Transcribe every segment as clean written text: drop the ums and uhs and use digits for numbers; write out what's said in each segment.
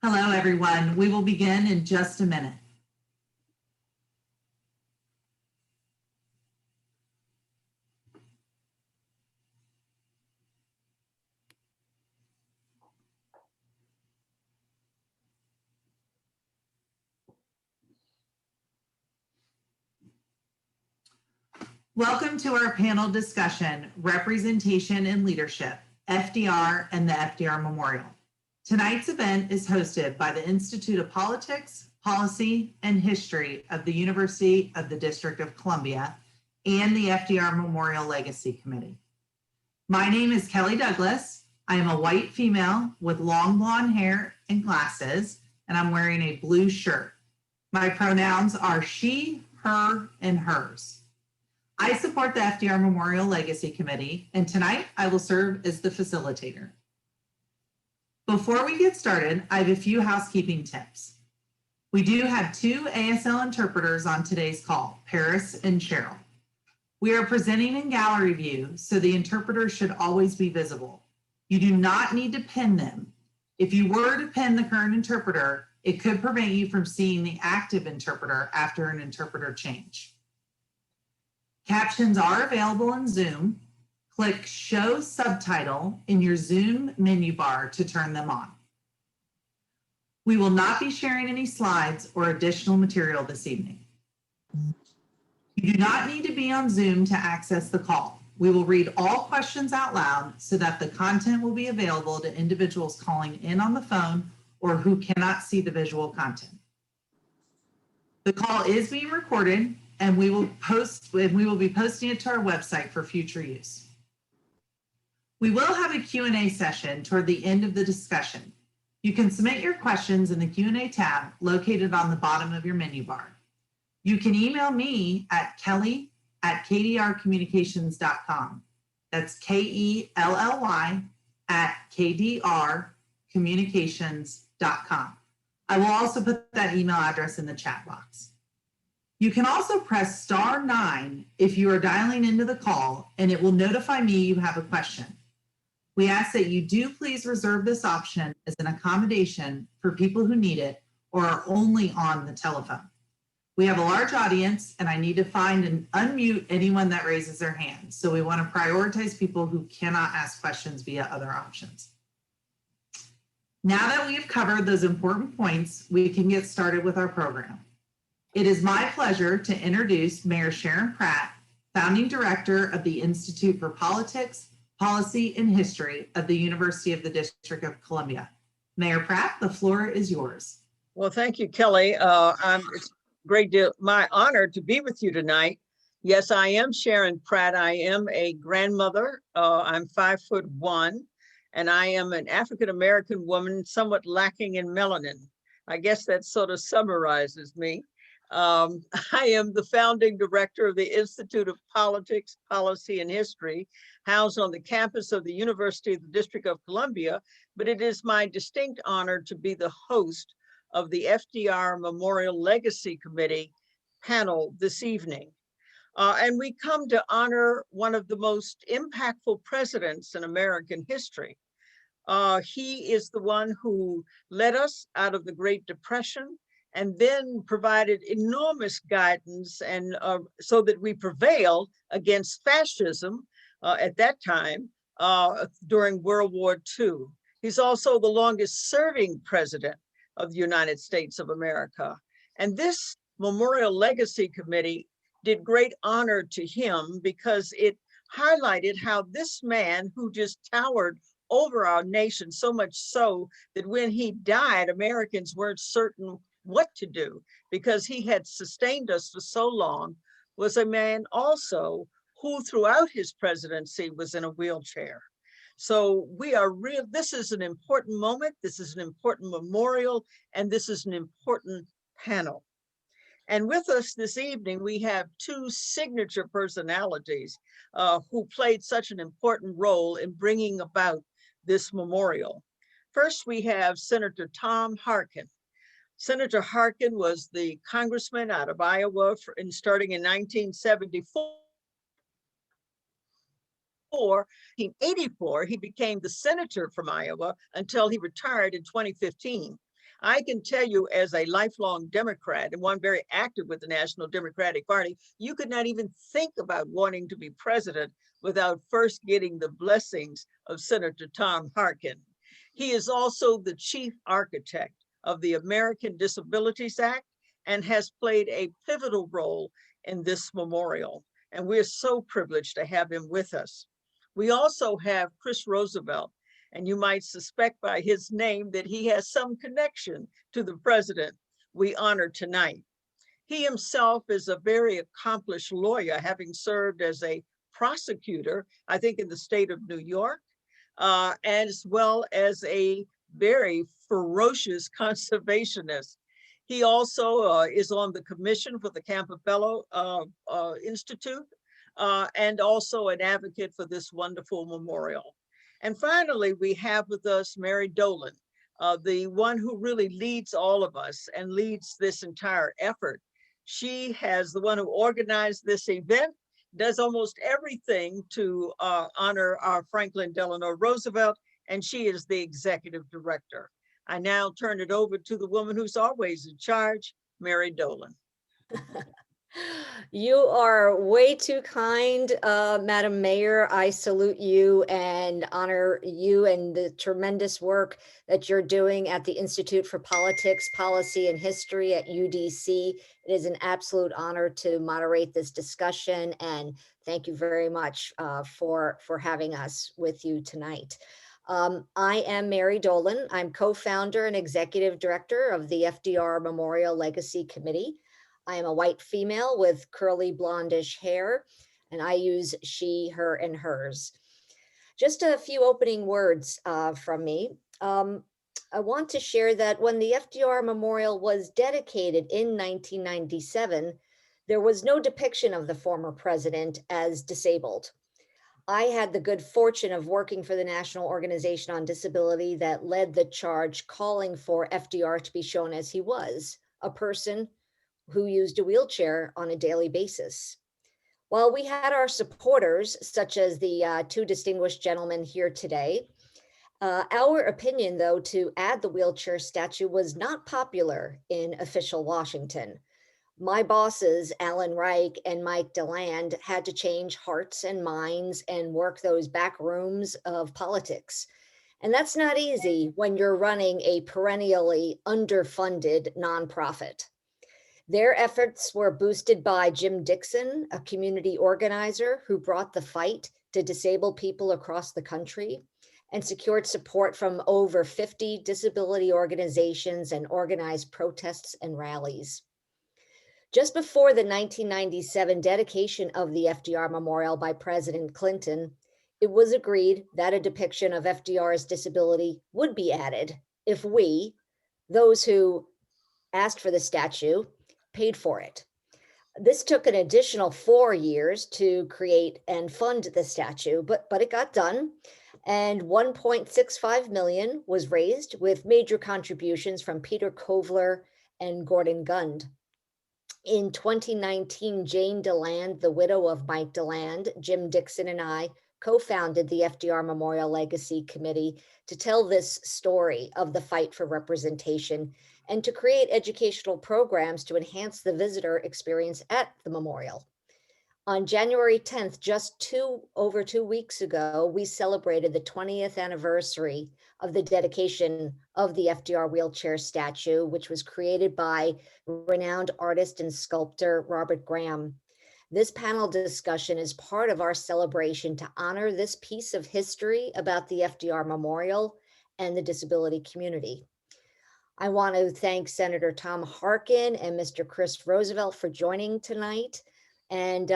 Hello, everyone. We will begin in just a minute. Welcome to our panel discussion, Representation and Leadership, FDR and the FDR Memorial. Tonight's event is hosted by the Institute of Politics, Policy, and History of the University of the District of Columbia and the FDR Memorial Legacy Committee. My name is Kelly Douglas. I am a white female with long blonde hair and glasses, and I'm wearing a blue shirt. My pronouns are she, her, and hers. I support the FDR Memorial Legacy Committee, and tonight I will serve as the facilitator. Before we get started, I have a few housekeeping tips. We do have two ASL interpreters on today's call, Paris and Cheryl. We are presenting in gallery view, so the interpreter should always be visible. You do not need to pin them. If you were to pin the current interpreter, it could prevent you from seeing the active interpreter after an interpreter change. Captions are available in Zoom. Click Show Subtitle in your Zoom menu bar to turn them on. We will not be sharing any slides or additional material this evening. You do not need to be on Zoom to access the call. We will read all questions out loud so that the content will be available to individuals calling in on the phone or who cannot see the visual content. The call is being recorded and we will be posting it to our website for future use. We will have a Q&A session toward the end of the discussion. You can submit your questions in the Q&A tab located on the bottom of your menu bar. You can email me at kelly@kdrcommunications.com. That's KELLY@kdrcommunications.com. I will also put that email address in the chat box. You can also press *9 if you are dialing into the call, and it will notify me you have a question. We ask that you do please reserve this option as an accommodation for people who need it or are only on the telephone. We have a large audience and I need to find and unmute anyone that raises their hand. So we want to prioritize people who cannot ask questions via other options. Now that we have covered those important points, we can get started with our program. It is my pleasure to introduce Mayor Sharon Pratt, Founding Director of the Institute for Politics, Policy, and History of the University of the District of Columbia. Mayor Pratt, the floor is yours. Well, thank you, Kelly. It's a great deal, my honor to be with you tonight. Yes, I am Sharon Pratt. I am a grandmother. I'm 5'1", and I am an African-American woman, somewhat lacking in melanin. I guess that sort of summarizes me. I am the founding director of the Institute of Politics, Policy, and History, housed on the campus of the University of the District of Columbia, but it is my distinct honor to be the host of the FDR Memorial Legacy Committee panel this evening. And we come to honor one of the most impactful presidents in American history. He is the one who led us out of the Great Depression and then provided enormous guidance and so that we prevailed against fascism at that time during World War II. He's also the longest serving president of the United States of America. And this Memorial Legacy Committee did great honor to him because it highlighted how this man who just towered over our nation, so much so that when he died, Americans weren't certain what to do because he had sustained us for so long, was a man also who throughout his presidency was in a wheelchair. So this is an important moment, this is an important memorial, and this is an important panel. And with us this evening, we have two signature personalities who played such an important role in bringing about this memorial. First, we have Senator Tom Harkin. Senator Harkin was the congressman out of Iowa starting in 1974. In 1984, he became the senator from Iowa until he retired in 2015. I can tell you, as a lifelong Democrat and one very active with the National Democratic Party, you could not even think about wanting to be president without first getting the blessings of Senator Tom Harkin. He is also the chief architect of the American Disabilities Act and has played a pivotal role in this memorial. And we're so privileged to have him with us. We also have Chris Roosevelt, and you might suspect by his name that he has some connection to the president we honor tonight. He himself is a very accomplished lawyer, having served as a prosecutor, I think in the state of New York, as well as a very ferocious conservationist. He also is on the commission for the Campobello Institute, and also an advocate for this wonderful memorial. And finally, we have with us Mary Dolan, the one who really leads all of us and leads this entire effort. She has the one who organized this event, does almost everything to honor our Franklin Delano Roosevelt, and she is the executive director. I now turn it over to the woman who's always in charge, Mary Dolan. You are way too kind, Madam Mayor. I salute you and honor you and the tremendous work that you're doing at the Institute for Politics, Policy, and History at UDC. It is an absolute honor to moderate this discussion, and thank you very much for having us with you tonight. I am Mary Dolan. I'm co-founder and executive director of the FDR Memorial Legacy Committee. I am a white female with curly blondish hair, and I use she, her, and hers. Just a few opening words from me. I want to share that when the FDR Memorial was dedicated in 1997, there was no depiction of the former president as disabled. I had the good fortune of working for the National Organization on Disability that led the charge calling for FDR to be shown as he was, a person who used a wheelchair on a daily basis. While we had our supporters, such as the two distinguished gentlemen here today, our opinion, though, to add the wheelchair statue was not popular in official Washington. My bosses, Alan Reich and Mike DeLand, had to change hearts and minds and work those back rooms of politics. And that's not easy when you're running a perennially underfunded nonprofit. Their efforts were boosted by Jim Dixon, a community organizer who brought the fight to disabled people across the country and secured support from over 50 disability organizations and organized protests and rallies. Just before the 1997 dedication of the FDR Memorial by President Clinton, it was agreed that a depiction of FDR's disability would be added if we, those who asked for the statue, paid for it. This took an additional 4 years to create and fund the statue, but it got done. And 1.65 million was raised with major contributions from Peter Kovler and Gordon Gund. In 2019, Jane DeLand, the widow of Mike DeLand, Jim Dixon, and I co-founded the FDR Memorial Legacy Committee to tell this story of the fight for representation and to create educational programs to enhance the visitor experience at the memorial. On January 10th, just over 2 weeks ago, we celebrated the 20th anniversary of the dedication of the FDR wheelchair statue, which was created by renowned artist and sculptor Robert Graham. This panel discussion is part of our celebration to honor this piece of history about the FDR Memorial and the disability community. I want to thank Senator Tom Harkin and Mr. Chris Roosevelt for joining tonight. And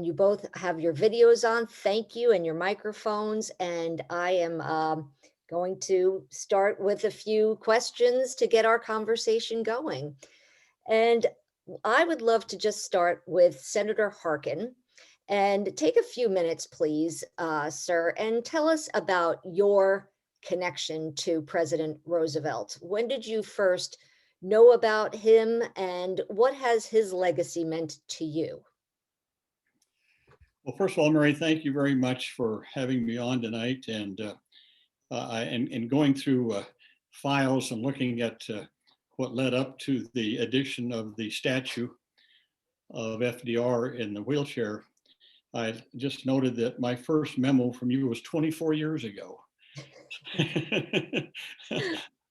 you both have your videos on. Thank you, and your microphones. And I am going to start with a few questions to get our conversation going. And I would love to just start with Senator Harkin and take a few minutes, please, sir, and tell us about your connection to President Roosevelt. When did you first know about him, and what has his legacy meant to you? Well, first of all, Mary, thank you very much for having me on tonight, and going through files and looking at what led up to the addition of the statue of FDR in the wheelchair, I just noted that my first memo from you was 24 years ago.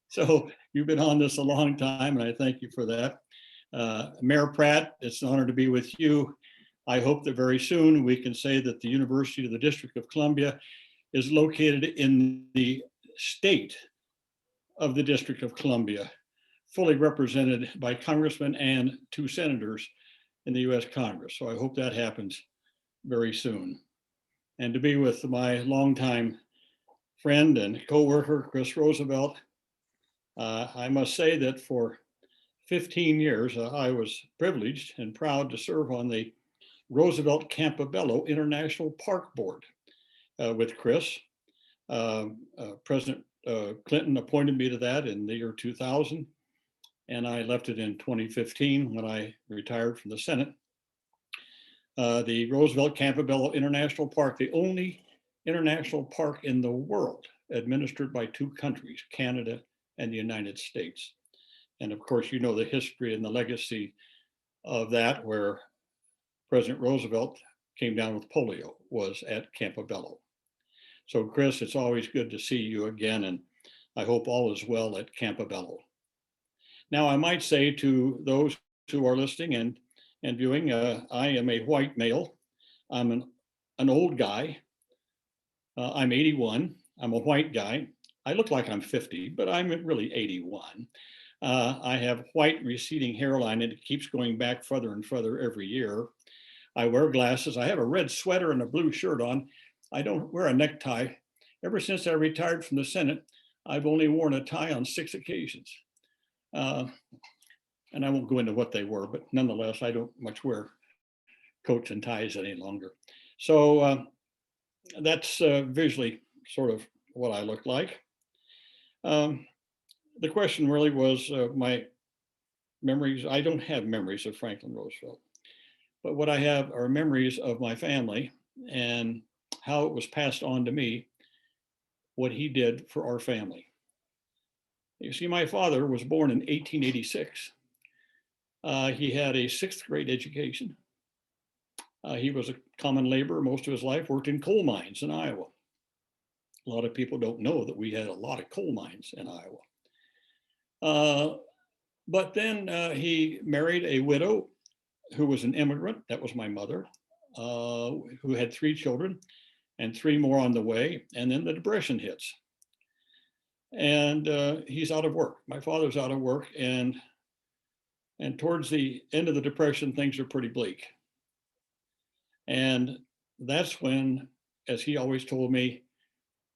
So you've been on this a long time, and I thank you for that. Mayor Pratt, it's an honor to be with you. I hope that very soon we can say that the University of the District of Columbia is located in the state of the District of Columbia, fully represented by congressmen and 2 senators in the US Congress. So I hope that happens very soon. And to be with my longtime friend and co-worker, Chris Roosevelt, I must say that for 15 years, I was privileged and proud to serve on the Roosevelt Campobello International Park Board with Chris. President Clinton appointed me to that in the year 2000, and I left it in 2015 when I retired from the Senate. The Roosevelt Campobello International Park, the only international park in the world administered by 2 countries, Canada and the United States. And of course, you know the history and the legacy of that, where President Roosevelt came down with polio, was at Campobello. So Chris, it's always good to see you again, and I hope all is well at Campobello. Now, I might say to those who are listening and viewing, I am a white male. I'm an old guy. I'm 81. I'm a white guy. I look like I'm 50, but I'm really 81. I have white receding hairline, and it keeps going back further and further every year. I wear glasses. I have a red sweater and a blue shirt on. I don't wear a necktie. Ever since I retired from the Senate, I've only worn a tie on 6 occasions. And I won't go into what they were, but nonetheless, I don't much wear coats and ties any longer. So that's visually sort of what I look like. The question really was my memories. I don't have memories of Franklin Roosevelt, but what I have are memories of my family and how it was passed on to me, what he did for our family. You see, my father was born in 1886. He had a 6th grade education. He was a common laborer most of his life, worked in coal mines in Iowa. A lot of people don't know that we had a lot of coal mines in Iowa. But then he married a widow who was an immigrant. That was my mother, who had 3 children and 3 more on the way. And then the Depression hits. And he's out of work. My father's out of work. And towards the end of the Depression, things are pretty bleak. And that's when, as he always told me,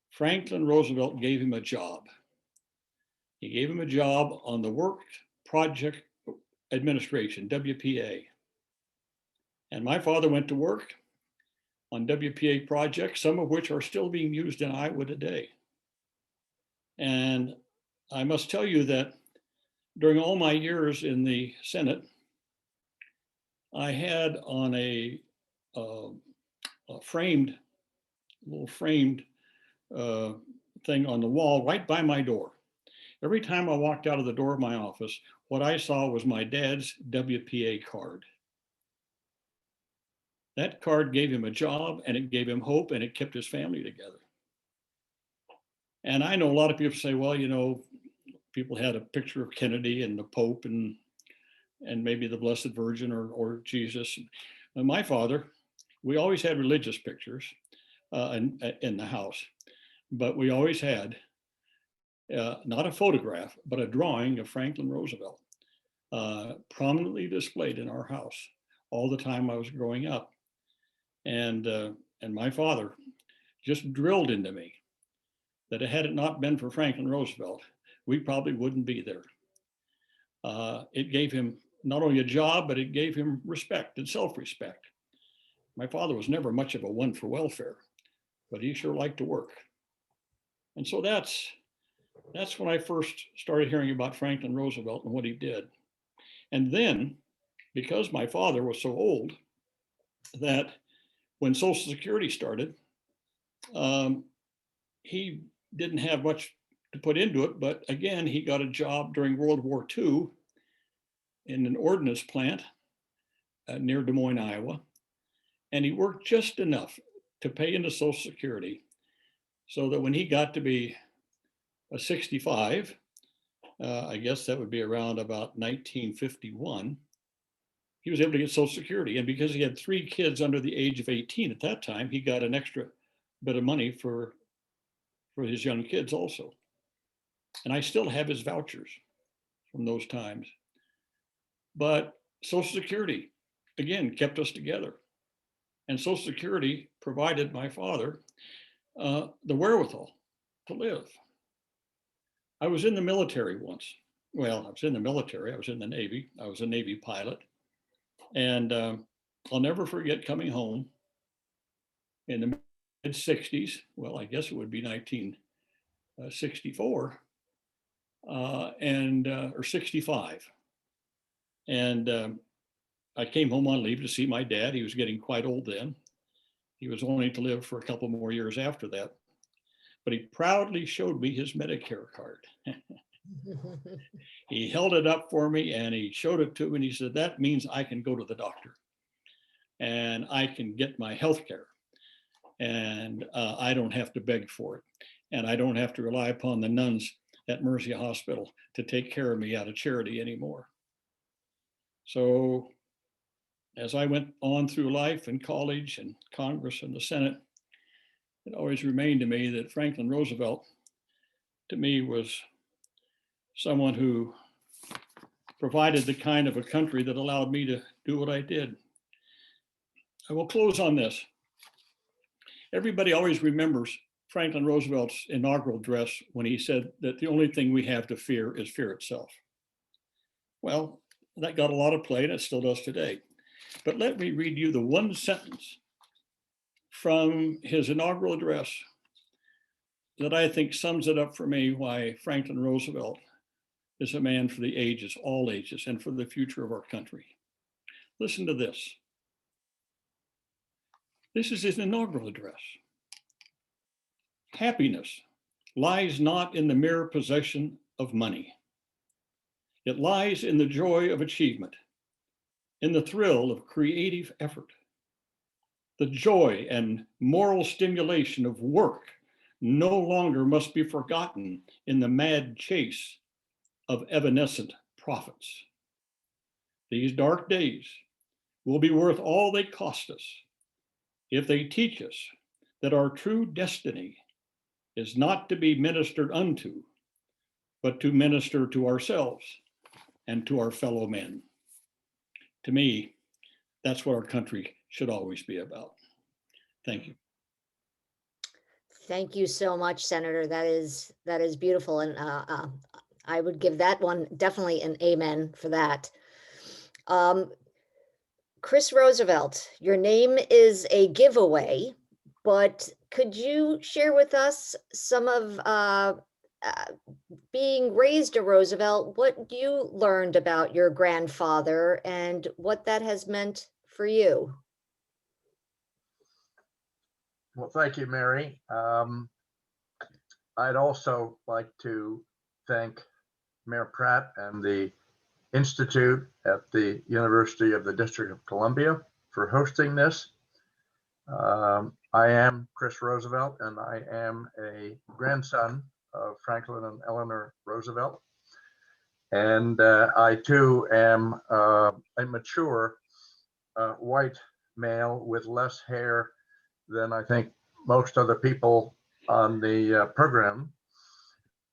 Franklin Roosevelt gave him a job. He gave him a job on the Work Project Administration, WPA. And my father went to work on WPA projects, some of which are still being used in Iowa today. And I must tell you that during all my years in the Senate, I had on a framed thing on the wall right by my door. Every time I walked out of the door of my office, what I saw was my dad's WPA card. That card gave him a job, and it gave him hope, and it kept his family together. And I know a lot of people say, well, you know, people had a picture of Kennedy and the Pope and maybe the Blessed Virgin or Jesus. And my father, we always had religious pictures in the house, but we always had not a photograph, but a drawing of Franklin Roosevelt prominently displayed in our house all the time I was growing up. And my father just drilled into me that had it not been for Franklin Roosevelt, we probably wouldn't be there. It gave him not only a job, but it gave him respect and self-respect. My father was never much of a one for welfare, but he sure liked to work. And so that's when I first started hearing about Franklin Roosevelt and what he did. And then, because my father was so old, that when Social Security started, he didn't have much to put into it, but again, he got a job during World War II in an ordnance plant near Des Moines, Iowa. And he worked just enough to pay into Social Security so that when he got to be 65, I guess that would be around about 1951, he was able to get Social Security. And because he had 3 kids under the age of 18 at that time, he got an extra bit of money for his young kids also. And I still have his vouchers from those times. But Social Security, again, kept us together. And Social Security provided my father the wherewithal to live. I was in the military once. Well, I was in the military. I was in the Navy. I was a Navy pilot. And I'll never forget coming home in the mid 60s. Well, I guess it would be 1964 or 65. And I came home on leave to see my dad. He was getting quite old then. He was only to live for a couple more years after that. But he proudly showed me his Medicare card. He held it up for me and he showed it to me and he said, that means I can go to the doctor and I can get my health care and I don't have to beg for it. And I don't have to rely upon the nuns at Mercy Hospital to take care of me out of charity anymore. So as I went on through life and college and Congress and the Senate, it always remained to me that Franklin Roosevelt, to me, was someone who provided the kind of a country that allowed me to do what I did. I will close on this. Everybody always remembers Franklin Roosevelt's inaugural address when he said that the only thing we have to fear is fear itself. Well, that got a lot of play and it still does today. But let me read you the one sentence from his inaugural address that I think sums it up for me why Franklin Roosevelt is a man for the ages, all ages, and for the future of our country. Listen to this. This is his inaugural address. Happiness lies not in the mere possession of money. It lies in the joy of achievement, in the thrill of creative effort. The joy and moral stimulation of work no longer must be forgotten in the mad chase of evanescent profits. These dark days will be worth all they cost us if they teach us that our true destiny is not to be ministered unto, but to minister to ourselves and to our fellow men. To me, that's what our country should always be about. Thank you. Thank you so much, Senator. That is beautiful. And I would give that one definitely an amen for that. Chris Roosevelt, your name is a giveaway, but could you share with us some of being raised a Roosevelt, what you learned about your grandfather and what that has meant for you? Well, thank you, Mary. I'd also like to thank Mayor Pratt and the Institute at the University of the District of Columbia for hosting this. I am Chris Roosevelt, and I am a grandson of Franklin and Eleanor Roosevelt. And I too am a mature white male with less hair than I think most other people on the program.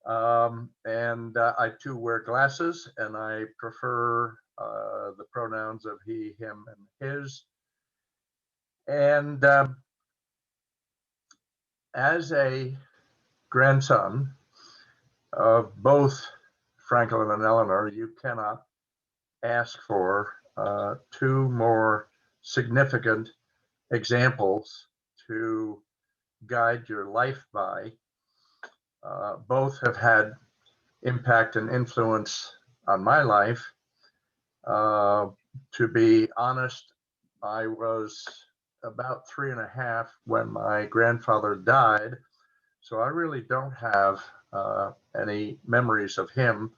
And I too wear glasses, and I prefer the pronouns of he, him, and his. And as a grandson of both Franklin and Eleanor, you cannot ask for two more significant examples to guide your life by. Both have had impact and influence on my life. To be honest, I was about 3.5 when my grandfather died, So I really don't have any memories of him,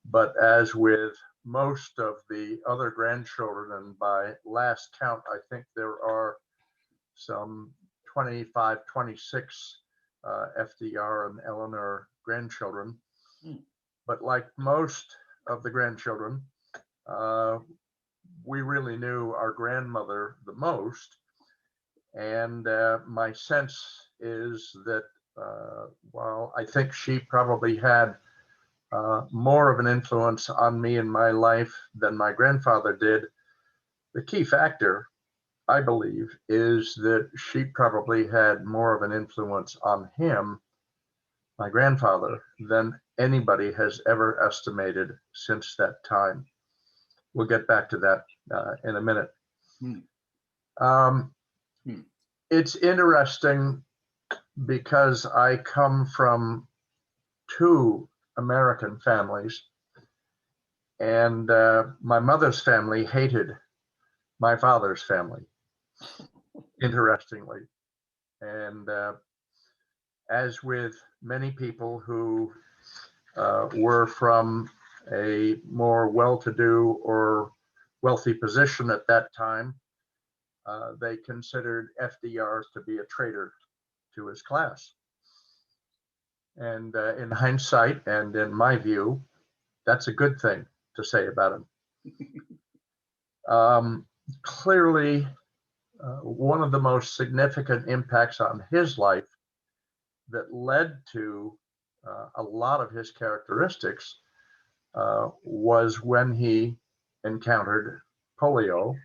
but as with most of the other grandchildren, and by last count, I think there are some 25, 26 FDR and Eleanor grandchildren. But like most of the grandchildren, we really knew our grandmother the most. And my sense is that while I think she probably had more of an influence on me in my life than my grandfather did, the key factor, I believe, is that she probably had more of an influence on him, my grandfather, than anybody has ever estimated since that time. We'll get back to that in a minute. It's interesting because I come from two American families, and my mother's family hated my father's family, interestingly. And as with many people who were from a more well-to-do or wealthy position at that time, they considered FDR to be a traitor to his class. And in hindsight, and in my view, that's a good thing to say about him. Clearly, one of the most significant impacts on his life that led to a lot of his characteristics was when he encountered polio.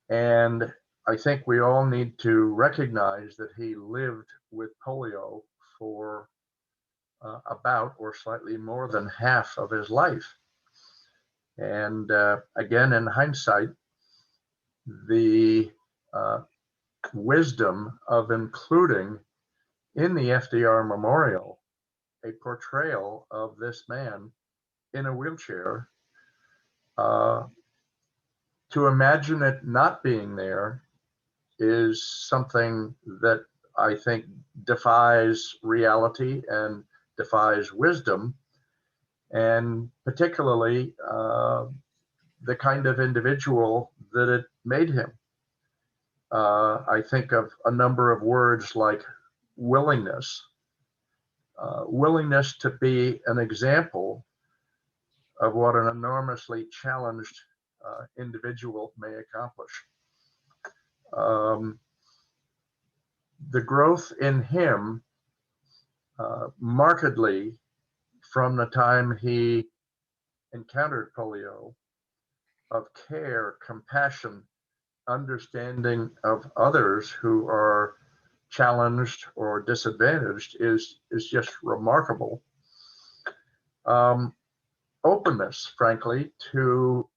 And I think we all need to recognize that he lived with polio for about or slightly more than half of his life. And again, in hindsight, the wisdom of including in the FDR Memorial a portrayal of this man in a wheelchair, to imagine it not being there is something that I think defies reality and defies wisdom, and particularly the kind of individual that it made him. I think of a number of words like willingness, willingness to be an example of what an enormously challenged individual may accomplish. The growth in him markedly from the time he encountered polio, of care, compassion, understanding of others who are challenged or disadvantaged is just remarkable. Openness, frankly, to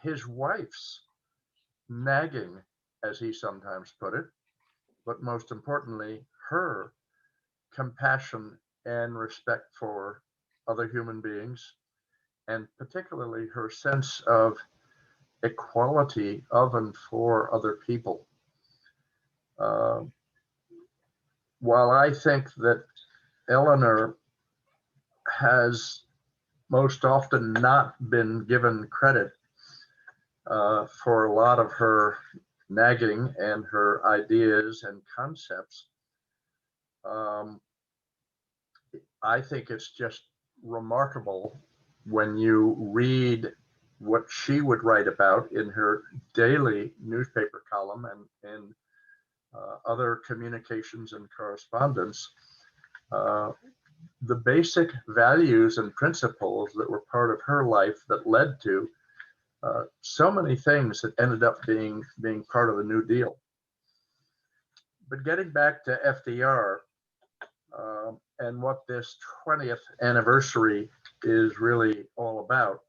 his wife's nagging, as he sometimes put it, but most importantly, her compassion and respect for other human beings, and particularly her sense of equality of and for other people. While I think that Eleanor has most often not been given credit for a lot of her nagging and her ideas and concepts, I think it's just remarkable when you read what she would write about in her daily newspaper column and in other communications and correspondence, the basic values and principles that were part of her life that led to so many things that ended up being part of the New Deal. But getting back to FDR and what this 20th anniversary is really all about,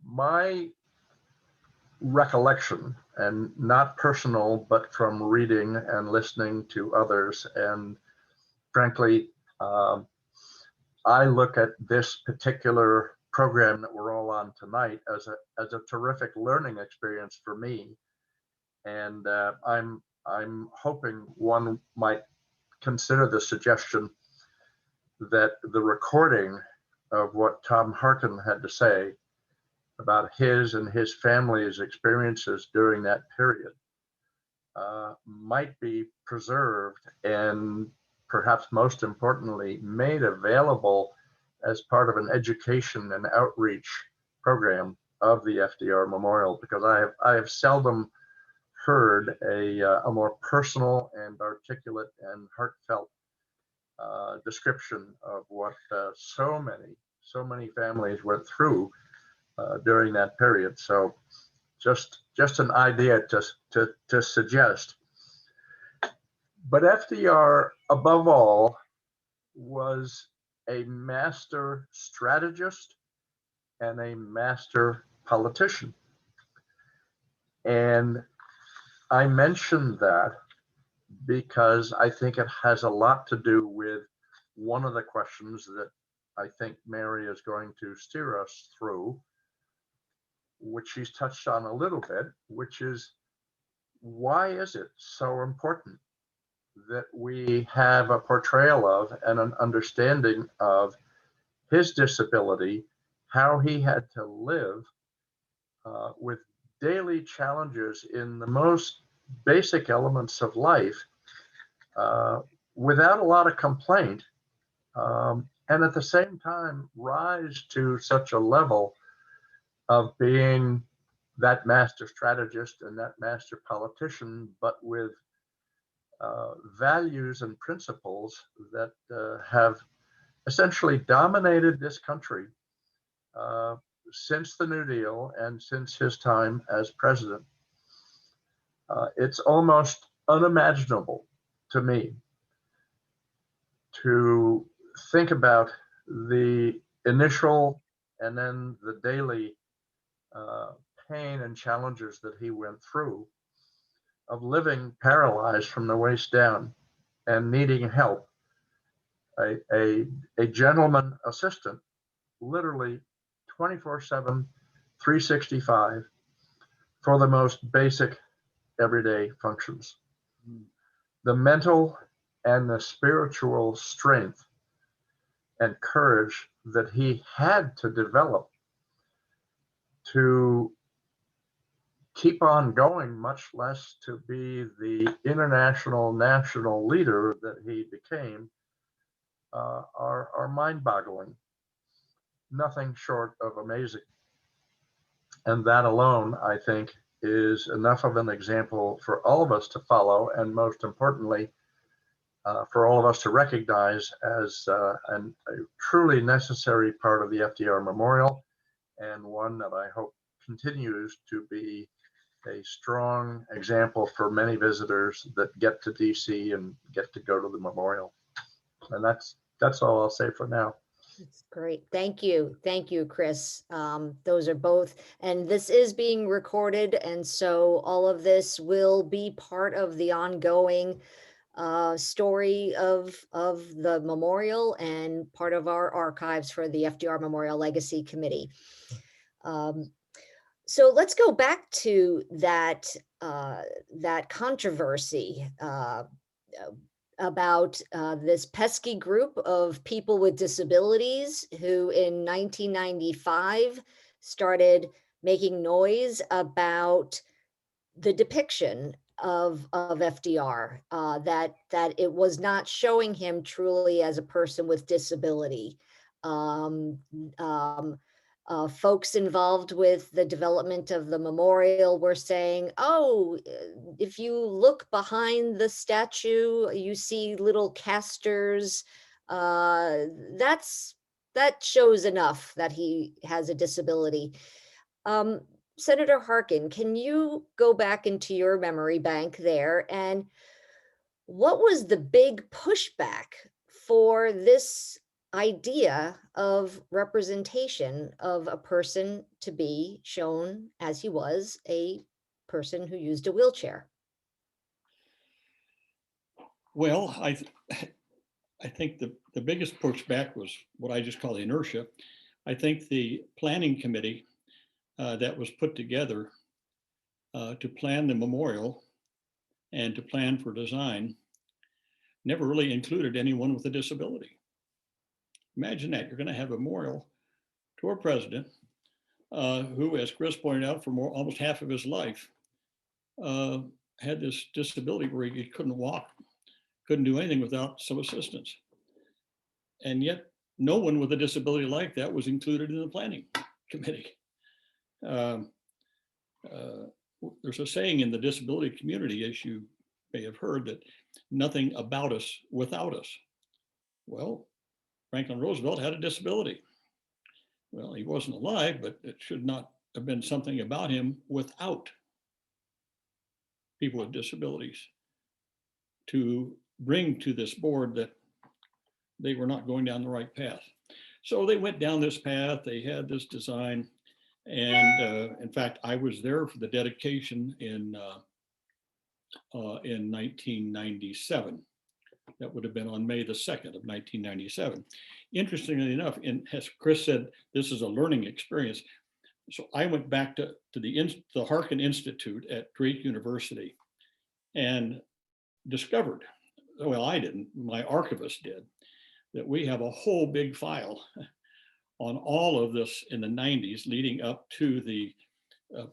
my recollection, and not personal, but from reading and listening to others, and frankly, I look at this particular program that we're all on tonight as a terrific learning experience for me, And I'm hoping one might consider the suggestion that the recording of what Tom Harkin had to say about his and his family's experiences during that period might be preserved and perhaps most importantly made available as part of an education and outreach program of the FDR Memorial, because I have seldom heard a more personal and articulate and heartfelt description of what so many families went through during that period. So just an idea to suggest. But FDR, above all, was a master strategist and a master politician. And I mentioned that because I think it has a lot to do with one of the questions that I think Mary is going to steer us through, which she's touched on a little bit, which is, why is it so important that we have a portrayal of and an understanding of his disability, how he had to live with daily challenges in the most basic elements of life without a lot of complaint, and at the same time rise to such a level of being that master strategist and that master politician, but with values and principles that have essentially dominated this country since the New Deal and since his time as president. It's almost unimaginable to me to think about the initial and then the daily pain and challenges that he went through of living paralyzed from the waist down and needing help. A gentleman assistant, literally 24/7, 365 for the most basic everyday functions. The mental and the spiritual strength and courage that he had to develop to keep on going, much less to be the international national leader that he became, are mind-boggling. Nothing short of amazing. And that alone, I think, is enough of an example for all of us to follow, and most importantly, for all of us to recognize as a truly necessary part of the FDR Memorial, and one that I hope continues to be a strong example for many visitors that get to DC and get to go to the memorial. And that's all I'll say for now. That's great. Thank you. Thank you, Chris. Those are both, and this is being recorded. And so all of this will be part of the ongoing story of the memorial and part of our archives for the FDR Memorial Legacy Committee. So let's go back to that controversy about this pesky group of people with disabilities who in 1995 started making noise about the depiction of FDR, that it was not showing him truly as a person with disability. Folks involved with the development of the memorial were saying, oh, if you look behind the statue, you see little casters. That shows enough that he has a disability. Senator Harkin, can you go back into your memory bank there? And what was the big pushback for this idea of representation of a person to be shown as he was a person who used a wheelchair? Well, I think the biggest pushback was what I just call inertia. I think the planning committee that was put together to plan the memorial and to plan for design never really included anyone with a disability. Imagine that. You're going to have a memorial to our president who, as Chris pointed out, for almost half of his life, had this disability where he couldn't walk, couldn't do anything without some assistance. And yet no one with a disability like that was included in the planning committee. There's a saying in the disability community, as you may have heard, that nothing about us without us. Well, Franklin Roosevelt had a disability. Well, he wasn't alive, but it should not have been something about him without people with disabilities to bring to this board that they were not going down the right path. So they went down this path, they had this design, and in fact, I was there for the dedication in 1997. That would have been on May the 2nd of 1997. Interestingly enough, as Chris said, this is a learning experience. So I went back to the Harkin Institute at Drake University and discovered, well, I didn't, my archivist did, that we have a whole big file on all of this in the 90s leading up to the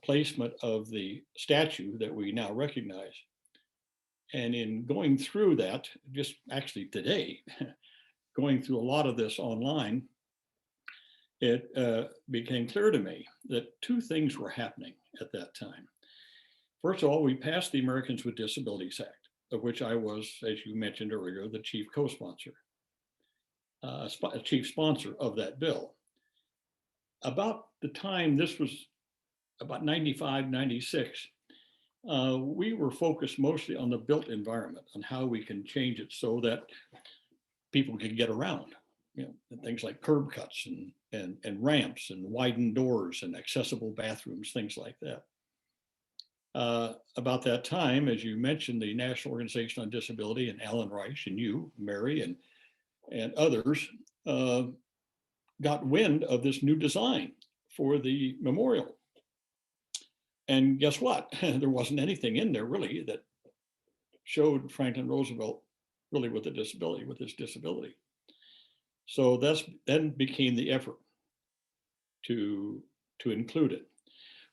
placement of the statue that we now recognize. And in going through that, just actually today, going through a lot of this online, it became clear to me that two things were happening at that time. First of all, we passed the Americans with Disabilities Act, of which I was, as you mentioned earlier, the chief co-sponsor, chief sponsor of that bill. About the time, this was about 95, 96, we were focused mostly on the built environment, on how we can change it so that people can get around, you know, things like curb cuts and ramps and widened doors and accessible bathrooms, things like that. About that time, as you mentioned, the National Organization on Disability and Alan Reich and you, Mary, and others got wind of this new design for the memorial. And guess what? There wasn't anything in there really that showed Franklin Roosevelt really with a disability, with his disability. So that's then became the effort to include it.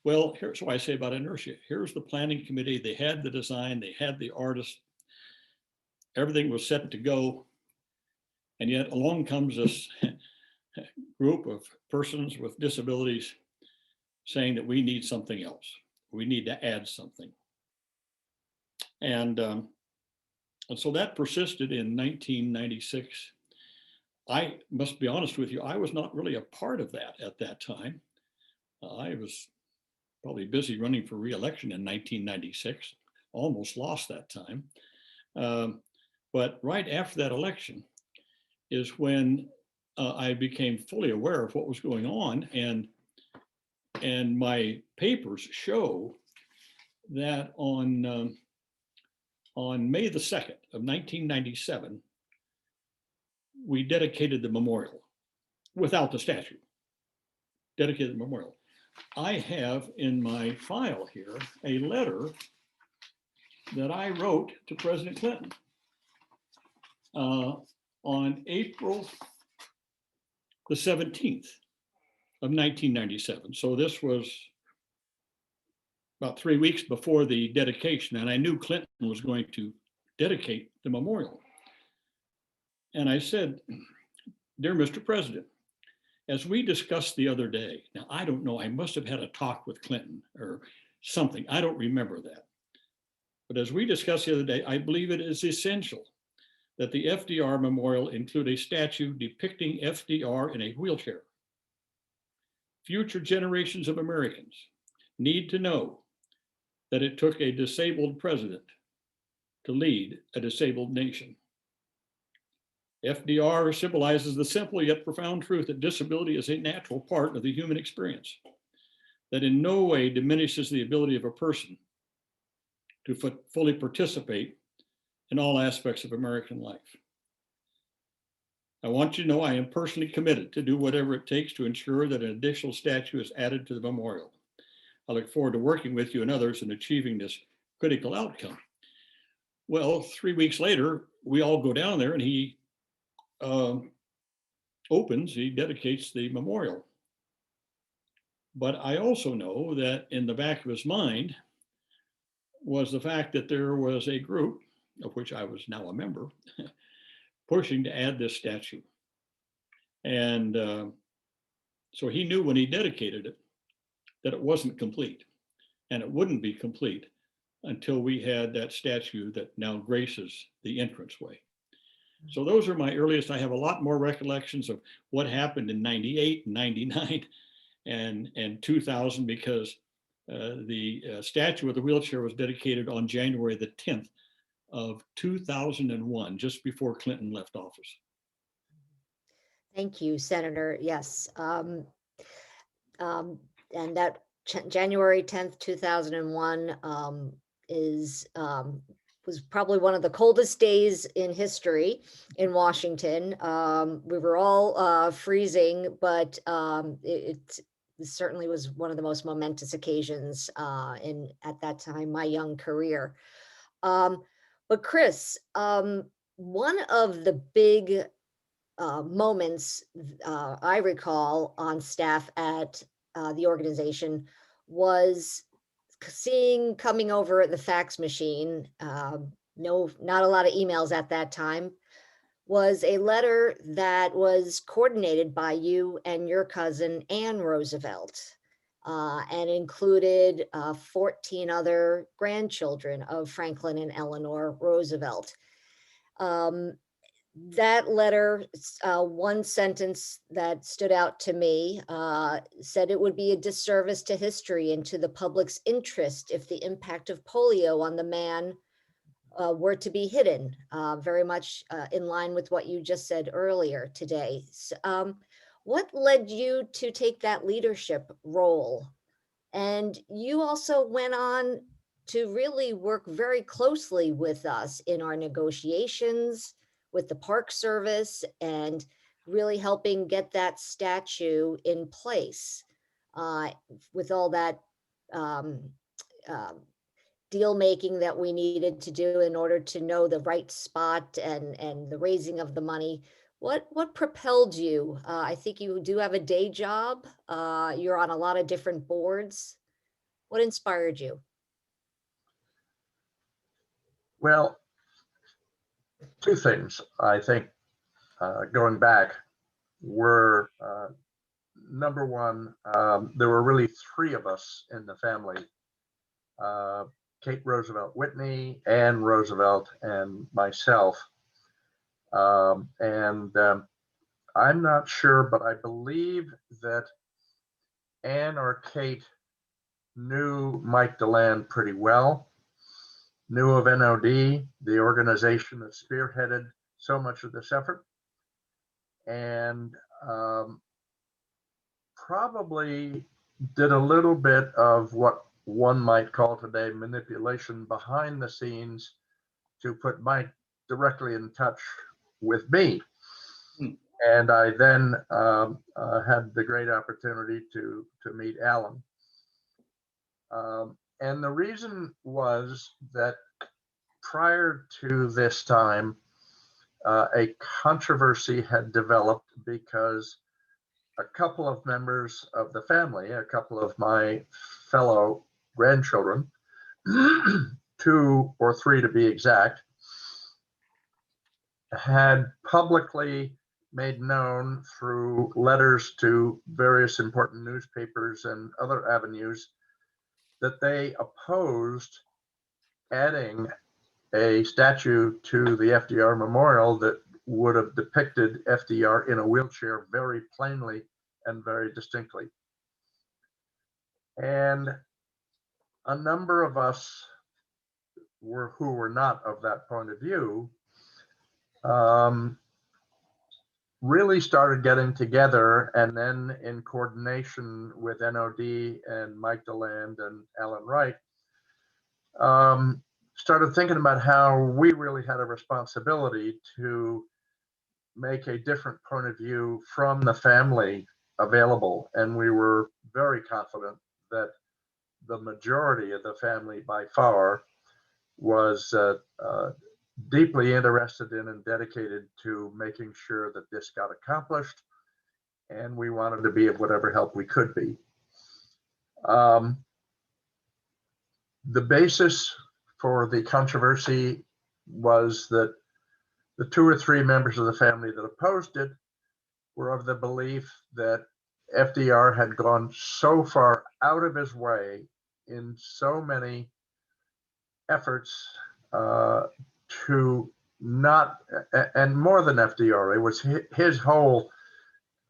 Well, here's what I say about inertia. Here's the planning committee. They had the design, they had the artist, everything was set to go. And yet along comes this group of persons with disabilities saying that we need something else. We need to add something. And so that persisted in 1996. I must be honest with you, I was not really a part of that at that time. I was probably busy running for re-election in 1996, almost lost that time. But right after that election is when I became fully aware of what was going on, and my papers show that on May the 2nd of 1997, we dedicated the memorial without the statue, dedicated the memorial. I have in my file here a letter that I wrote to President Clinton on April the 17th of 1997. So this was about 3 weeks before the dedication, and I knew Clinton was going to dedicate the memorial. And I said, "Dear Mr. President, as we discussed the other day," now I don't know, I must have had a talk with Clinton or something, I don't remember that. But as we discussed the other day, I believe it is essential that the FDR Memorial include a statue depicting FDR in a wheelchair. Future generations of Americans need to know that it took a disabled president to lead a disabled nation. FDR symbolizes the simple yet profound truth that disability is a natural part of the human experience, that in no way diminishes the ability of a person to fully participate in all aspects of American life. I want you to know I am personally committed to do whatever it takes to ensure that an additional statue is added to the memorial. I look forward to working with you and others in achieving this critical outcome. Well, 3 weeks later, we all go down there and he dedicates the memorial. But I also know that in the back of his mind was the fact that there was a group, of which I was now a member, pushing to add this statue. And so he knew when he dedicated it that it wasn't complete, and it wouldn't be complete until we had that statue that now graces the entranceway. So those are my earliest. I have a lot more recollections of what happened in 98, 99, and 2000, because the statue of the wheelchair was dedicated on January the 10th of 2001, just before Clinton left office. Thank you, Senator. Yes. And that January 10th, 2001 was probably one of the coldest days in history in Washington. We were all freezing, but it certainly was one of the most momentous occasions at that time, my young career. But Chris, one of the big moments I recall on staff at the organization was coming over at the fax machine, not a lot of emails at that time, was a letter that was coordinated by you and your cousin, Ann Roosevelt, and included 14 other grandchildren of Franklin and Eleanor Roosevelt. That letter, one sentence that stood out to me, said it would be a disservice to history and to the public's interest if the impact of polio on the man were to be hidden, very much in line with what you just said earlier today. What led you to take that leadership role? And you also went on to really work very closely with us in our negotiations with the Park Service and really helping get that statue in place with all that deal making that we needed to do in order to know the right spot and the raising of the money. What propelled you? I think you do have a day job. You're on a lot of different boards. What inspired you? Well, two things, I think, going back were, number one, there were really three of us in the family, Kate Roosevelt Whitney, Ann Roosevelt, and myself. I'm not sure, but I believe that Ann or Kate knew Mike Dolan pretty well, knew of NOD, the organization that spearheaded so much of this effort, and probably did a little bit of what one might call today manipulation behind the scenes to put Mike directly in touch with me. And I then had the great opportunity to meet Alan. And the reason was that prior to this time, a controversy had developed because a couple of members of the family, a couple of my fellow grandchildren, 2 or 3 to be exact, had publicly made known through letters to various important newspapers and other avenues that they opposed adding a statue to the FDR Memorial that would have depicted FDR in a wheelchair very plainly and very distinctly. And a number of us who were not of that point of view really started getting together, and then in coordination with NOD and Mike Dolan and Alan Wright, started thinking about how we really had a responsibility to make a different point of view from the family available. And we were very confident that the majority of the family by far was deeply interested in and dedicated to making sure that this got accomplished, and we wanted to be of whatever help we could be. The basis for the controversy was that the 2 or 3 members of the family that opposed it were of the belief that FDR had gone so far out of his way in so many efforts to not, and more than FDR, it was his whole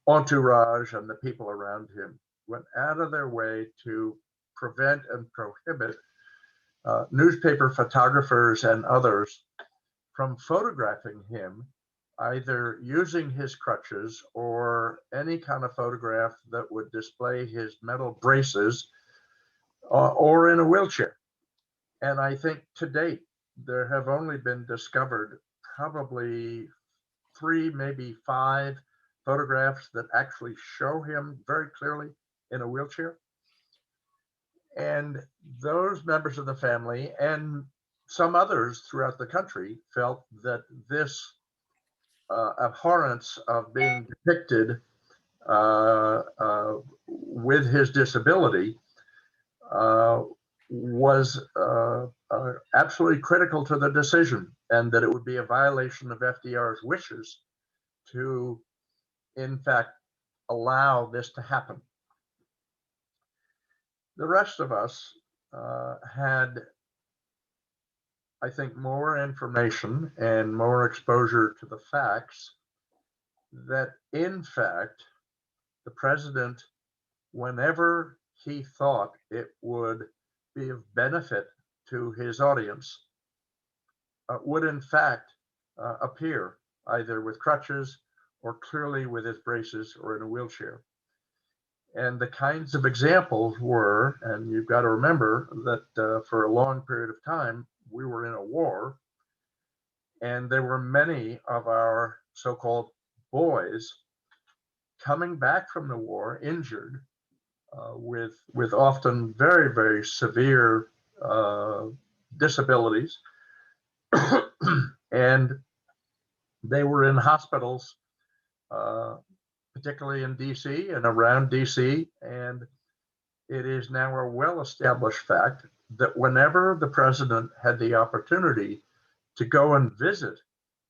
entourage and the people around him went out of their way to prevent and prohibit newspaper photographers and others from photographing him, either using his crutches or any kind of photograph that would display his metal braces or in a wheelchair. And I think to date, there have only been discovered probably 3, maybe 5 photographs that actually show him very clearly in a wheelchair. And those members of the family and some others throughout the country felt that this abhorrence of being depicted with his disability was absolutely critical to the decision, and that it would be a violation of FDR's wishes to, in fact, allow this to happen. The rest of us had, I think, more information and more exposure to the facts that, in fact, the president, whenever he thought it would be of benefit to his audience, would in fact appear either with crutches or clearly with his braces or in a wheelchair. And the kinds of examples were, and you've got to remember that for a long period of time, we were in a war, and there were many of our so-called boys coming back from the war injured with often very, very severe disabilities. And they were in hospitals, particularly in DC and around DC. And it is now a well-established fact that whenever the president had the opportunity to go and visit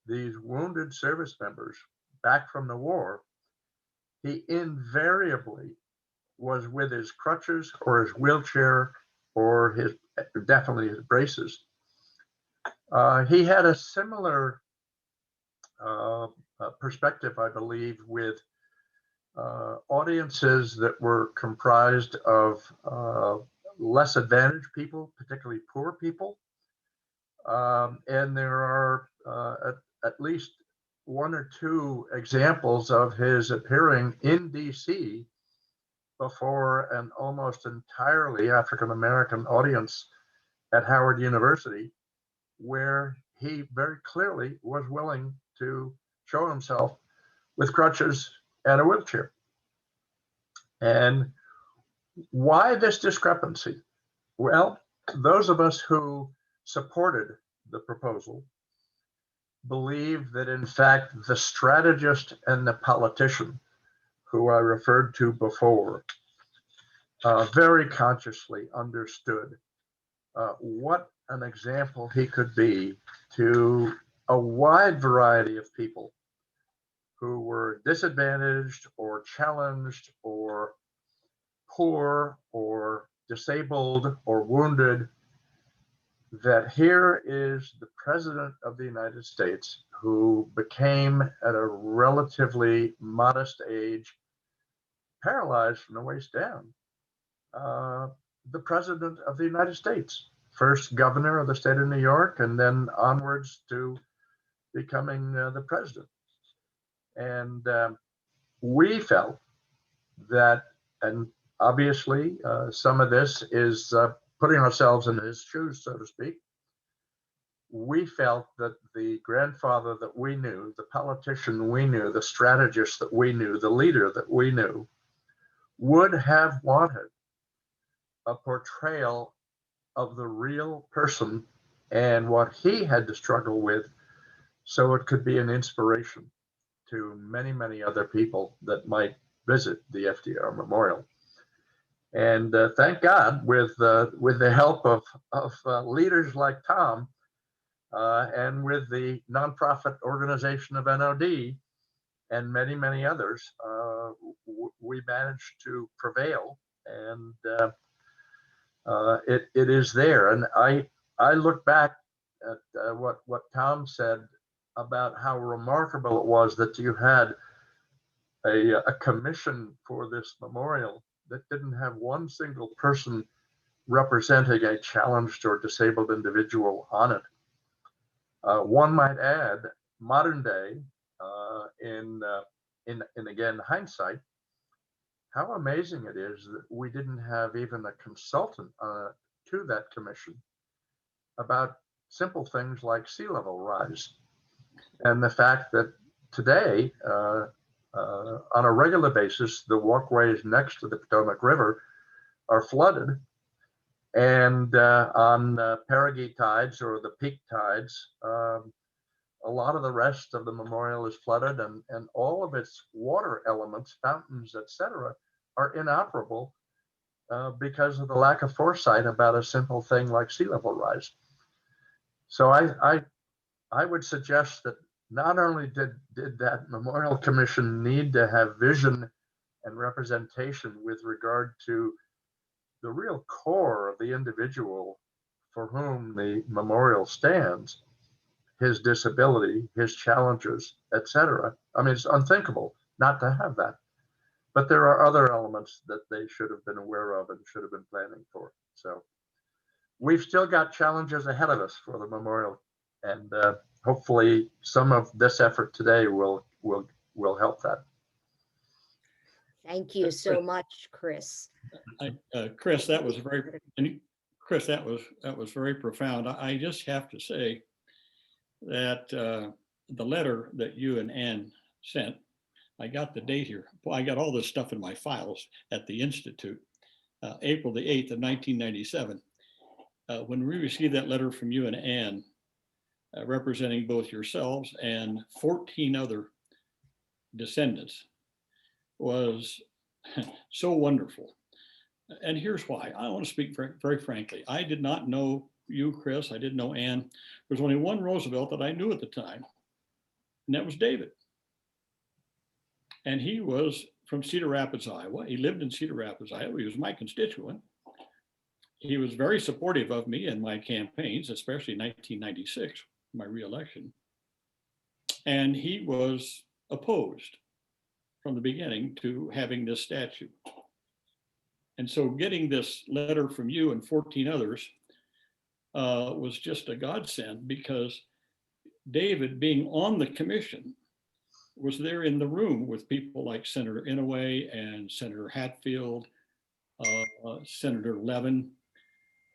these wounded service members back from the war, he invariably was with his crutches or his wheelchair or definitely his braces. He had a similar perspective, I believe, with audiences that were comprised of less advantaged people, particularly poor people. And there are at least 1 or 2 examples of his appearing in DC before an almost entirely African-American audience at Howard University, where he very clearly was willing to show himself with crutches and a wheelchair. And why this discrepancy? Well, those of us who supported the proposal believe that, in fact, the strategist and the politician who I referred to before very consciously understood what an example he could be to a wide variety of people who were disadvantaged or challenged or poor or disabled or wounded, that here is the President of the United States, who became at a relatively modest age paralyzed from the waist down, the President of the United States, first governor of the state of New York, and then onwards to becoming the president. And we felt that, and obviously some of this is putting ourselves in his shoes, so to speak. We felt that the grandfather that we knew, the politician we knew, the strategist that we knew, the leader that we knew, would have wanted a portrayal of the real person and what he had to struggle with, so it could be an inspiration to many, many other people that might visit the FDR Memorial. And thank God, with the help of leaders like Tom, and with the nonprofit organization of NOD and many, many others, we managed to prevail, and it is there. And I look back at what Tom said about how remarkable it was that you had a commission for this memorial that didn't have one single person representing a challenged or disabled individual on it. One might add, modern day, in again hindsight, how amazing it is that we didn't have even a consultant to that commission about simple things like sea level rise, and the fact that today, on a regular basis, the walkways next to the Potomac River are flooded, and on perigee tides or the peak tides, a lot of the rest of the memorial is flooded, and all of its water elements, fountains, etc., are inoperable because of the lack of foresight about a simple thing like sea level rise. So I would suggest that not only did that Memorial Commission need to have vision and representation with regard to the real core of the individual for whom the memorial stands, his disability, his challenges, etc. I mean, it's unthinkable not to have that. But there are other elements that they should have been aware of and should have been planning for. So we've still got challenges ahead of us for the memorial, and hopefully some of this effort today will help that. Thank you so much, Chris. Chris, that was very profound. I just have to say that the letter that you and Ann sent, I got the date here. Well, I got all this stuff in my files at the Institute, April the 8th of 1997. When we received that letter from you and Ann, representing both yourselves and 14 other descendants, was so wonderful. And here's why. I want to speak very frankly. I did not know you, Chris. I didn't know Ann. There was only one Roosevelt that I knew at the time, and that was David. And he was from Cedar Rapids, Iowa. He lived in Cedar Rapids, Iowa. He was my constituent. He was very supportive of me in my campaigns, especially in 1996, my reelection. And he was opposed from the beginning to having this statue. And so getting this letter from you and 14 others was just a godsend, because David, being on the commission, was there in the room with people like Senator Inouye and Senator Hatfield, Senator Levin,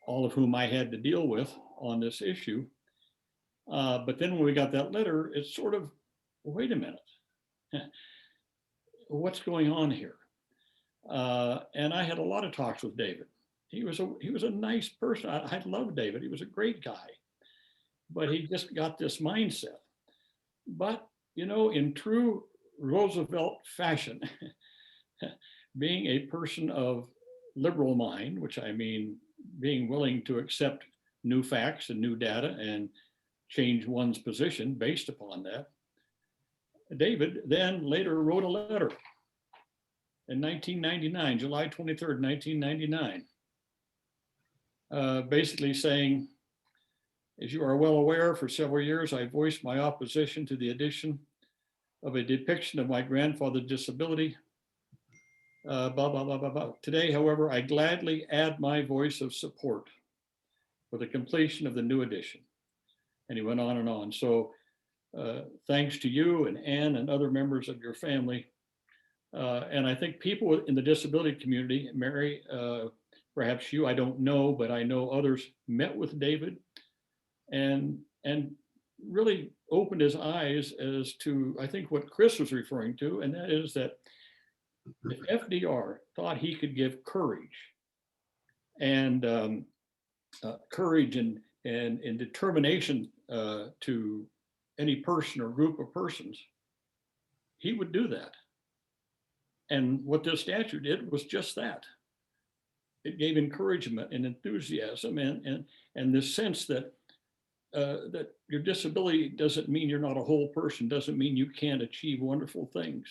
all of whom I had to deal with on this issue. But then when we got that letter, it's sort of, wait a minute, what's going on here? And I had a lot of talks with David. He was a nice person. I loved David. He was a great guy, but he just got this mindset. But, you know, in true Roosevelt fashion, being a person of liberal mind, which I mean, being willing to accept new facts and new data and change one's position based upon that, David then later wrote a letter in 1999, July 23rd, 1999, basically saying, as you are well aware, for several years, I voiced my opposition to the addition of a depiction of my grandfather's disability, blah, blah, blah, blah, blah. Today, however, I gladly add my voice of support for the completion of the new edition. And he went on and on. So thanks to you and Ann and other members of your family. And I think people in the disability community, Mary, perhaps you, I don't know, but I know others met with David and really opened his eyes as to, I think, what Chris was referring to, and that is that if FDR thought he could give courage and courage and determination to any person or group of persons, he would do that. And what this statute did was just that. It gave encouragement and enthusiasm and this sense that that your disability doesn't mean you're not a whole person, doesn't mean you can't achieve wonderful things.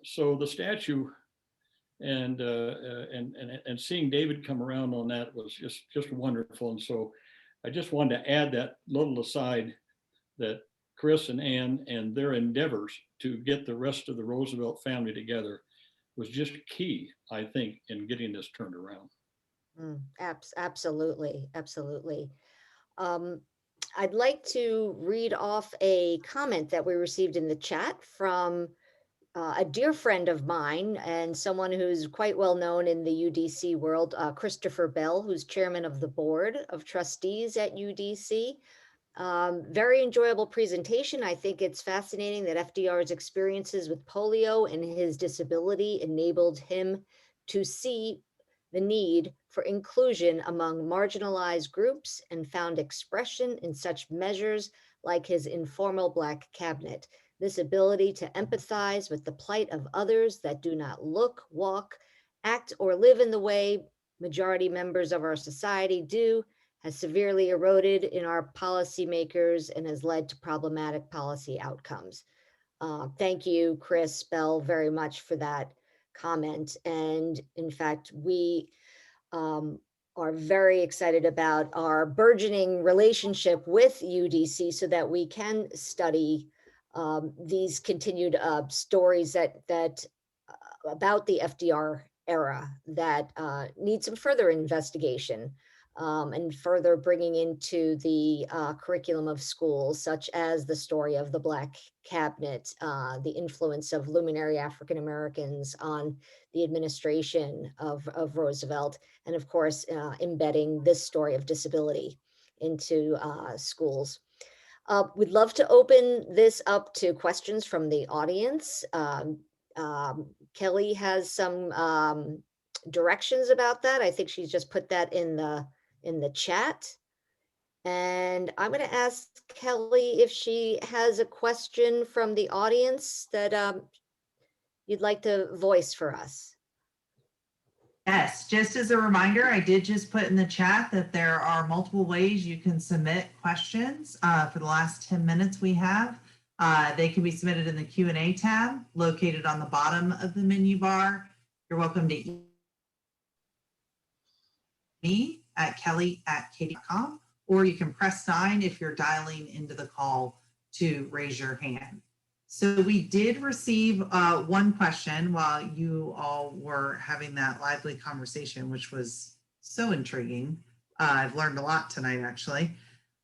So the statue and seeing David come around on that was just wonderful. And so I just wanted to add that little aside that Chris and Ann and their endeavors to get the rest of the Roosevelt family together was just key, I think, in getting this turned around. Absolutely, absolutely. I'd like to read off a comment that we received in the chat from a dear friend of mine and someone who's quite well known in the UDC world, Christopher Bell, who's chairman of the board of trustees at UDC. Very enjoyable presentation. I think it's fascinating that FDR's experiences with polio and his disability enabled him to see the need for inclusion among marginalized groups and found expression in such measures like his informal Black cabinet. This ability to empathize with the plight of others that do not look, walk, act, or live in the way majority members of our society do has severely eroded in our policymakers and has led to problematic policy outcomes. Thank you, Chris Bell, very much for that comment. And in fact, we are very excited about our burgeoning relationship with UDC so that we can study these continued stories that about the FDR era that need some further investigation and further bringing into the curriculum of schools, such as the story of the Black cabinet, the influence of luminary African Americans on the administration of Roosevelt, and of course, embedding this story of disability into schools. We'd love to open this up to questions from the audience. Kelly has some directions about that. I think she's just put that in the chat. And I'm going to ask Kelly if she has a question from the audience that you'd like to voice for us. Yes, just as a reminder, I did just put in the chat that there are multiple ways you can submit questions for the last 10 minutes we have. They can be submitted in the Q&A tab located on the bottom of the menu bar. You're welcome to email me at kelly@katie.com, or you can press 9 if you're dialing into the call to raise your hand. So we did receive one question while you all were having that lively conversation, which was so intriguing. I've learned a lot tonight, actually.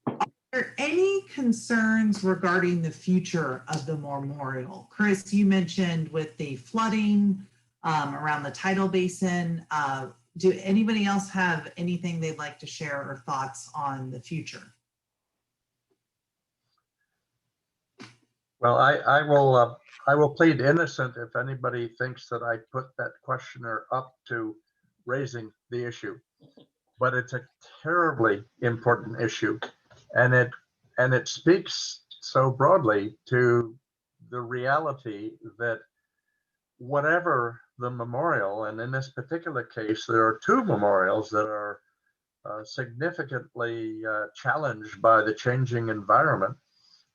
Are there any concerns regarding the future of the memorial? Chris, you mentioned with the flooding around the tidal basin. Do anybody else have anything they'd like to share or thoughts on the future? Well, I will plead innocent if anybody thinks that I put that questioner up to raising the issue, but it's a terribly important issue, and it speaks so broadly to the reality that whatever the memorial, and in this particular case, there are two memorials that are significantly challenged by the changing environment.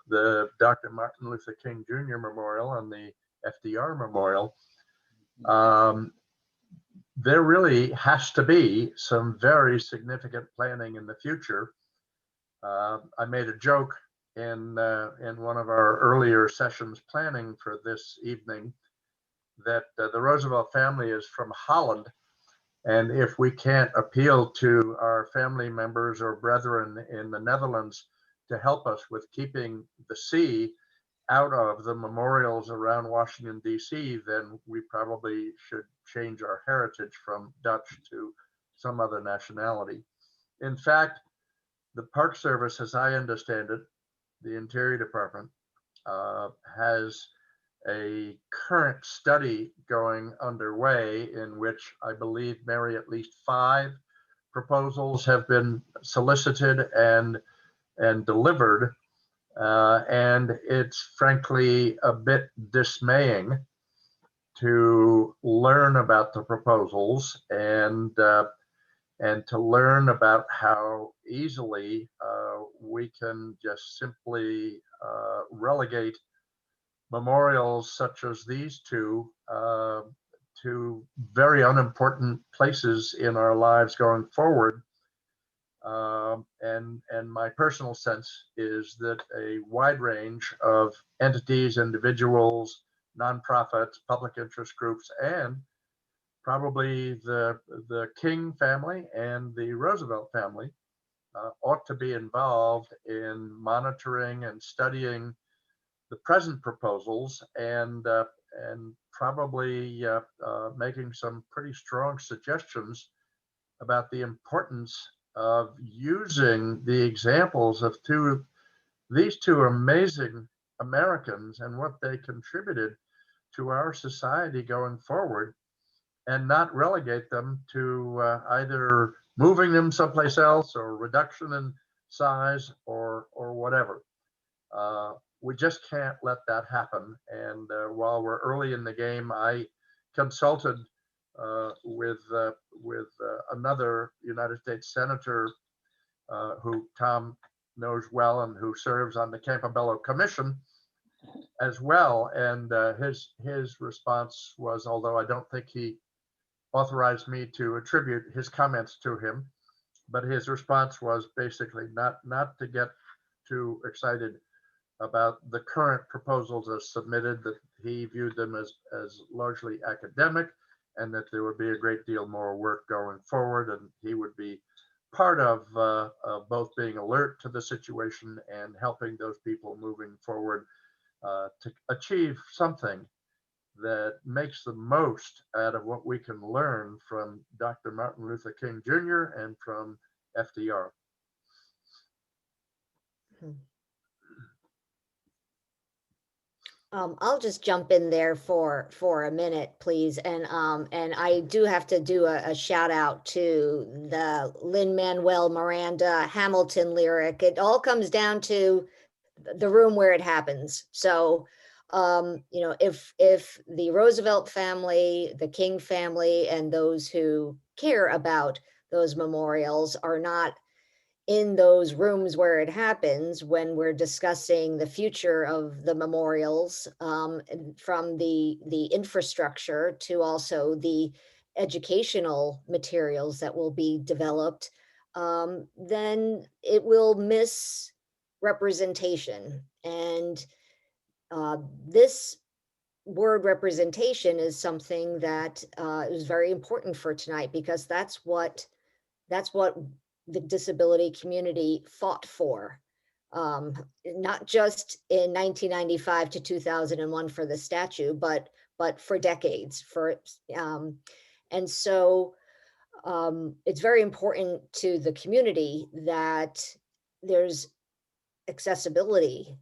The Dr. Martin Luther King Jr. Memorial and the FDR Memorial, there really has to be some very significant planning in the future. I made a joke in one of our earlier sessions planning for this evening that the Roosevelt family is from Holland, and if we can't appeal to our family members or brethren in the Netherlands to help us with keeping the sea out of the memorials around Washington, D.C., then we probably should change our heritage from Dutch to some other nationality. In fact, the Park Service, as I understand it, the Interior Department, has a current study going underway in which I believe, Mary, at least 5 proposals have been solicited and delivered. And it's frankly a bit dismaying to learn about the proposals and to learn about how easily we can just simply relegate memorials such as these two to very unimportant places in our lives going forward. And my personal sense is that a wide range of entities, individuals, nonprofits, public interest groups, and probably the King family and the Roosevelt family ought to be involved in monitoring and studying the present proposals and probably making some pretty strong suggestions about the importance of using the examples of these two amazing Americans and what they contributed to our society going forward, and not relegate them to either moving them someplace else or reduction in size or whatever. We just can't let that happen. And while we're early in the game, I consulted with another United States Senator who Tom knows well and who serves on the Campobello Commission as well. And his response was, although I don't think he authorized me to attribute his comments to him, but his response was basically not to get too excited about the current proposals as submitted, that he viewed them as largely academic, and that there would be a great deal more work going forward, and he would be part of both being alert to the situation and helping those people moving forward to achieve something that makes the most out of what we can learn from Dr. Martin Luther King Jr. and from FDR. I'll just jump in there for a minute, please. And I do have to do a shout out to the Lin-Manuel Miranda Hamilton lyric. It all comes down to the room where it happens. So, you know, if the Roosevelt family, the King family, and those who care about those memorials are not in those rooms where it happens when we're discussing the future of the memorials, from the infrastructure to also the educational materials that will be developed, then it will miss representation. And this word representation is something that is very important for tonight, because that's what the disability community fought for, not just in 1995 to 2001 for the statue, but for decades. And so it's very important to the community that there's accessibility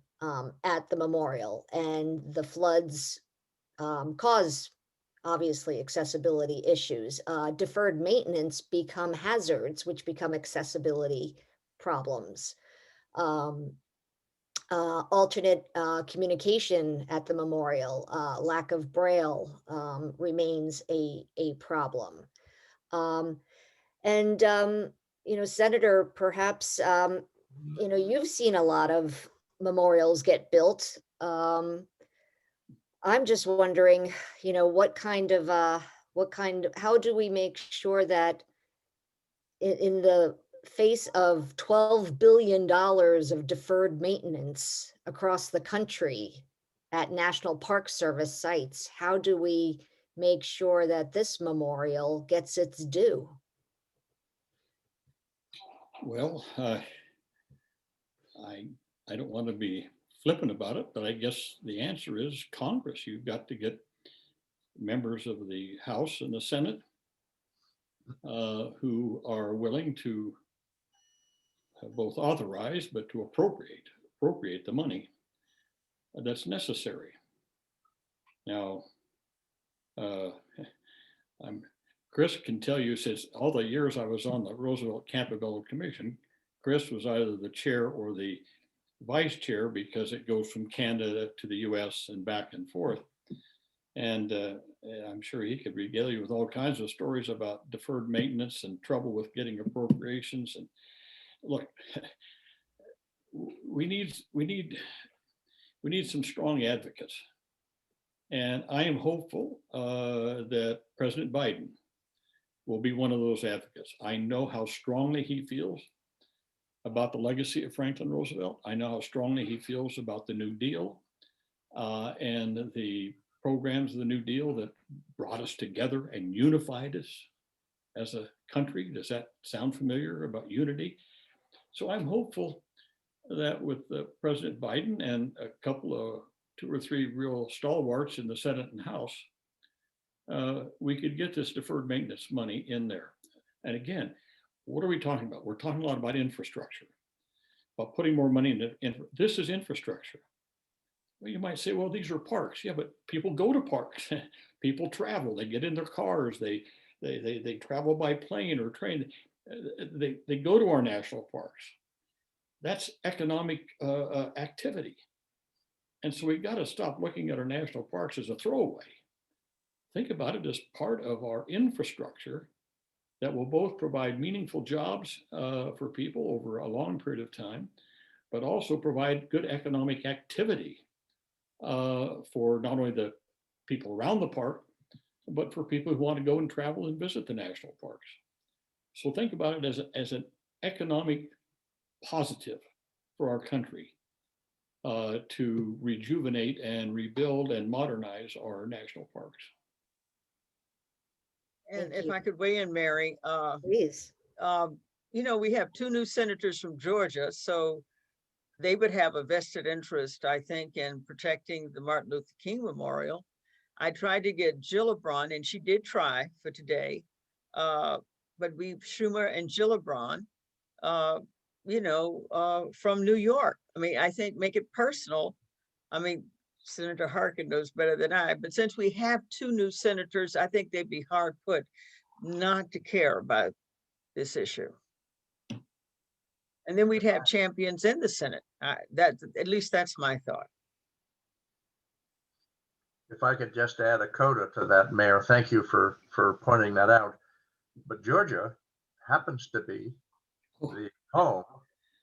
at the memorial, and the floods cause obviously accessibility issues. Deferred maintenance become hazards, which become accessibility problems. Alternate communication at the memorial, lack of braille remains a problem. And you know, Senator, perhaps you know, you've seen a lot of memorials get built. I'm just wondering, you know, how do we make sure that in the face of $12 billion of deferred maintenance across the country at National Park Service sites, how do we make sure that this memorial gets its due? Well, I don't want to be flippant about it, but I guess the answer is Congress. You've got to get members of the House and the Senate who are willing to both authorize, but to appropriate the money that's necessary. Now, Chris can tell you, since all the years I was on the Roosevelt Campbell Commission, Chris was either the chair or the vice chair, because it goes from Canada to the US and back and forth. And I'm sure he could regale you with all kinds of stories about deferred maintenance and trouble with getting appropriations. And look, we need some strong advocates. And I am hopeful that President Biden will be one of those advocates. I know how strongly he feels about the legacy of Franklin Roosevelt. I know how strongly he feels about the New Deal and the programs of the New Deal that brought us together and unified us as a country. Does that sound familiar, about unity? So I'm hopeful that with President Biden and a couple of 2 or 3 real stalwarts in the Senate and House, we could get this deferred maintenance money in there. And again, what are we talking about? We're talking a lot about infrastructure, about putting more money into this is infrastructure. Well, you might say, well, these are parks. Yeah, but people go to parks. People travel. They get in their cars. They travel by plane or train. They go to our national parks. That's economic activity. And so we've got to stop looking at our national parks as a throwaway. Think about it as part of our infrastructure that will both provide meaningful jobs for people over a long period of time, but also provide good economic activity for not only the people around the park, but for people who want to go and travel and visit the national parks. So think about it as an economic positive for our country to rejuvenate and rebuild and modernize our national parks. And Thank if you. I could weigh in, Mary, Please. you know, we have 2 new senators from Georgia, so they would have a vested interest, I think, in protecting the Martin Luther King Memorial. I tried to get Gillibrand, and she did try for today, but Schumer and Gillibrand, you know, from New York. I mean, I think make it personal. I mean, Senator Harkin knows better than I, but since we have 2 new senators, I think they'd be hard put not to care about this issue. And then we'd have champions in the Senate. At least that's my thought. If I could just add a coda to that, Mayor, thank you for pointing that out. But Georgia happens to be the home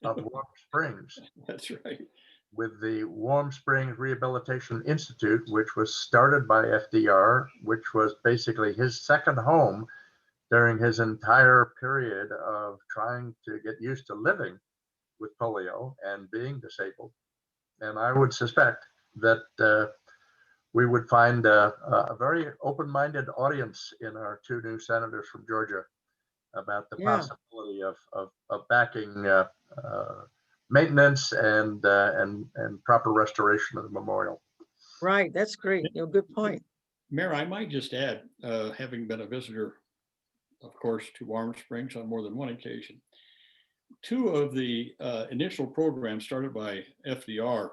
of Warm Springs, That's right. with the Warm Springs Rehabilitation Institute, which was started by FDR, which was basically his second home during his entire period of trying to get used to living with polio and being disabled. And I would suspect that we would find a very open-minded audience in our 2 new senators from Georgia about the possibility of backing maintenance and proper restoration of the memorial. Right, that's great. You know, good point. Mayor, I might just add, having been a visitor, of course, to Warm Springs on more than one occasion, 2 of the initial programs started by FDR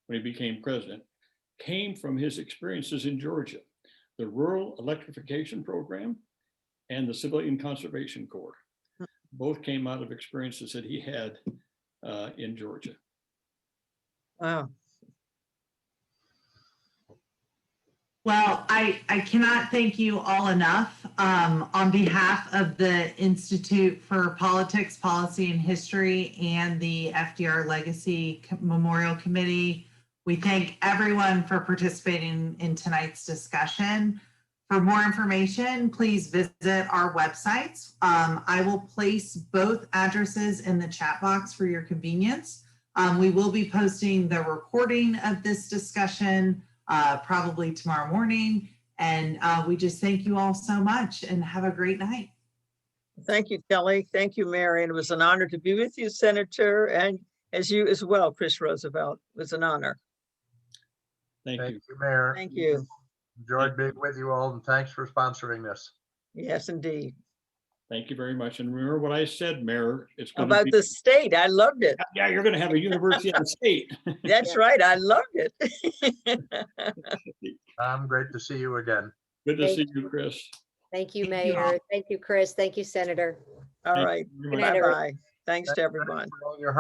when he became president came from his experiences in Georgia, the Rural Electrification Program and the Civilian Conservation Corps. Both came out of experiences that he had in Georgia. Wow. Well, I cannot thank you all enough. On behalf of the Institute for Politics, Policy, and History and the FDR Legacy Memorial Committee, we thank everyone for participating in tonight's discussion. For more information, please visit our websites. I will place both addresses in the chat box for your convenience. We will be posting the recording of this discussion probably tomorrow morning. And we just thank you all so much and have a great night. Thank you, Kelly. Thank you, Mary. And it was an honor to be with you, Senator, and as you as well, Chris Roosevelt. It was an honor. Thank you. Thank you, Mayor. Thank you. Enjoyed being with you all, and thanks for sponsoring this. Yes, indeed. Thank you very much. And remember what I said, Mayor, it's going to About be, the state, I loved it. yeah, you're going to have a university of the state. That's right, I loved it. Great to see you again. Good to Thank see you, Chris. Thank you, Thank you all. Mayor. Thank you, Chris. Thank you, Senator. All Thank right, you very Good much. night, everyone. bye-bye. Thanks to everyone. For all your